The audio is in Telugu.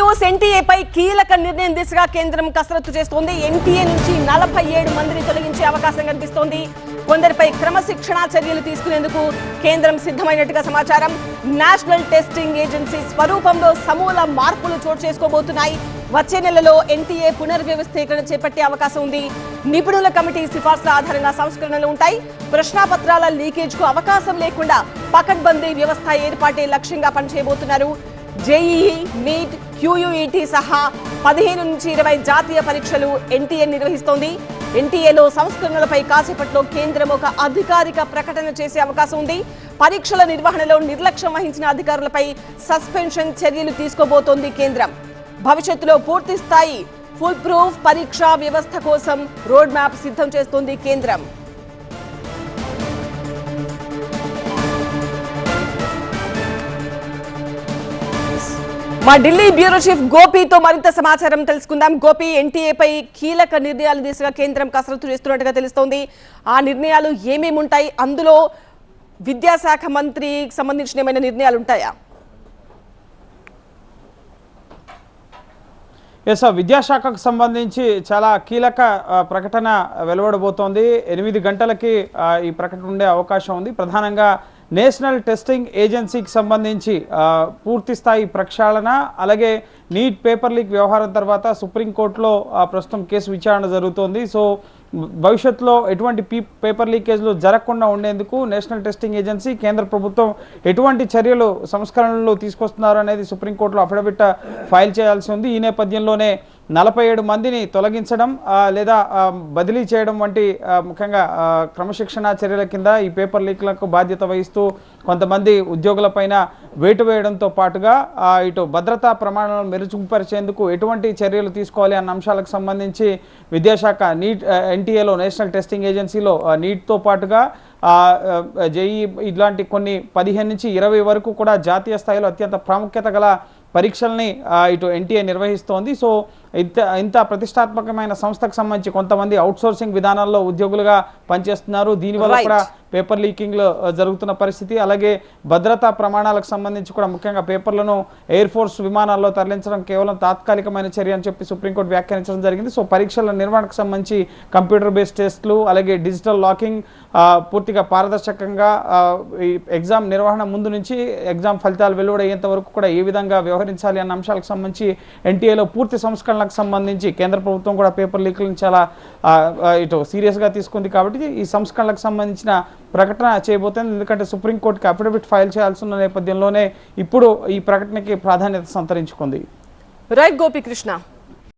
న్యూస్ ఎన్టీఏపై కీలక నిర్ణయం దిశగా కేంద్రం కసరత్తు చేస్తోంది. ఎన్టీఏ నుంచి 47 మందిని తొలగించే అవకాశం కనిపిస్తోంది. కొందరిపై క్రమశిక్షణా చర్యలు తీసుకునేందుకు కేంద్రం సిద్ధమైనట్టుగా సమాచారం. నేషనల్ టెస్టింగ్ ఏజెన్సీ స్వరూపంలో సమూల మార్పులు చోటు చేసుకోబోతున్నాయి. వచ్చే నెలలో ఎన్టీఏ పునర్వ్యవస్థీకరణ చేపట్టే అవకాశం ఉంది. నిపుణుల కమిటీ సిఫార్సుల ఆధారంగా సంస్కరణలు ఉంటాయి. ప్రశ్నాపత్రాల లీకేజ్ కు అవకాశం లేకుండా పకడ్బందీ వ్యవస్థ ఏర్పాటే లక్ష్యంగా పనిచేయబోతున్నారు. జేఈఈ, నీట్, క్యూయూఈటీ సహా 15 నుంచి 20 జాతీయ పరీక్షలు ఎన్టీఏ నిర్వహిస్తోంది. ఎన్టీఏలో సంస్కరణలపై కాసేపట్లో కేంద్రం ఒక అధికారిక ప్రకటన చేసే అవకాశం ఉంది. పరీక్షల నిర్వహణలో నిర్లక్ష్యం వహించిన అధికారులపై సస్పెన్షన్ చర్యలు తీసుకోబోతోంది కేంద్రం. భవిష్యత్తులో పూర్తి స్థాయి ఫుల్ ప్రూఫ్ పరీక్షా వ్యవస్థ కోసం రోడ్ మ్యాప్ సిద్ధం చేస్తోంది కేంద్రం. మా ఢిల్లీ బ్యూరో చీఫ్ గోపితో మరింత సమాచారం తెలుసుకుందాం. గోపి, ఎన్టీఏపై కీలక నిర్ణయాల దిశగా కేంద్రం కసరత్తు చేస్తున్నట్టుగా తెలుస్తోంది. ఆ నిర్ణయాలు ఏమేమి ఉంటాయి? అందులో విద్యాశాఖ మంత్రికి సంబంధించిన ఏమైనా నిర్ణయాలు ఉంటాయా? ఎస్, విద్యాశాఖకు సంబంధించి చాలా కీలక ప్రకటన వెలువడబోతోంది. 8 గంటలకి ఈ ప్రకటన ఉండే అవకాశం ఉంది. ప్రధానంగా నేషనల్ టెస్టింగ్ ఏజెన్సీకి సంబంధించి పూర్తి స్థాయి ప్రక్షాళన, అలాగే నీట్ పేపర్ లీక్ వ్యవహారం తర్వాత సుప్రీంకోర్టులో ప్రస్తుతం కేసు విచారణ జరుగుతోంది. సో భవిష్యత్తులో ఎటువంటి పేపర్ లీకేజ్లు జరగకుండా ఉండేందుకు నేషనల్ టెస్టింగ్ ఏజెన్సీ, కేంద్ర ప్రభుత్వం ఎటువంటి చర్యలు సంస్కరణలు తీసుకొస్తున్నారు అనేది సుప్రీంకోర్టులో అఫిడవిట్ ఫైల్ చేయాల్సి ఉంది. ఈ నేపథ్యంలోనే 47 మందిని తొలగించడం లేదా బదిలీ చేయడం వంటి ముఖ్యంగా క్రమశిక్షణా చర్యల కింద ఈ పేపర్ లీక్లకు బాధ్యత వహిస్తూ కొంతమంది ఉద్యోగులపైన వేటు వేయడంతో పాటుగా ఇటు భద్రతా ప్రమాణాలను మెరుగుపరిచేందుకు ఎటువంటి చర్యలు తీసుకోవాలి అన్న అంశాలకు సంబంధించి విద్యాశాఖ ఎన్టీఏలో నేషనల్ టెస్టింగ్ ఏజెన్సీలో నీట్తో పాటుగా జేఈ ఇట్లాంటి కొన్ని 15 నుంచి 20 వరకు కూడా జాతీయ స్థాయిలో అత్యంత ప్రాముఖ్యత గల పరీక్షల్ని ఇటు ఎన్టీఏ నిర్వహిస్తోంది. సో ఇంత ప్రతిష్టాత్మకమైన సంస్థకు సంబంధించి కొంతమంది అవుట్సోర్సింగ్ విధానాల్లో ఉద్యోగులుగా పనిచేస్తున్నారు. దీనివల్ల కూడా పేపర్ లీకింగ్లు జరుగుతున్న పరిస్థితి, అలాగే భద్రతా ప్రమాణాలకు సంబంధించి కూడా ముఖ్యంగా పేపర్లను ఎయిర్ ఫోర్స్ విమానాల్లో తరలించడం కేవలం తాత్కాలికమైన చర్య అని చెప్పి సుప్రీంకోర్టు వ్యాఖ్యానించడం జరిగింది. సో పరీక్షల నిర్వహణకు సంబంధించి కంప్యూటర్ బేస్డ్ టెస్టులు, అలాగే డిజిటల్ లాకింగ్, పూర్తిగా పారదర్శకంగా ఎగ్జామ్ నిర్వహణ ముందు నుంచి ఎగ్జామ్ ఫలితాలు వెలువడయ్యేంత వరకు కూడా ఏ విధంగా వ్యవహరించాలి అన్న అంశాలకు సంబంధించి ఎన్టీఏలో పూర్తి సంస్కరణలకు సంబంధించి కేంద్ర ప్రభుత్వం కూడా పేపర్ లీక్లను చాలా ఇటు సీరియస్గా తీసుకుంది. కాబట్టి ఈ సంస్కరణలకు సంబంధించిన ప్రకటన చేయబోతుంది. ఎందుకంటే సుప్రీంకోర్టుకి అఫిడవిట్ ఫైల్ చేయాల్సిన నేపథ్యంలోనే ఇప్పుడు ఈ ప్రకటనకి ప్రాధాన్యత సంతరించుకుంది. రైట్ గోపి కృష్ణ.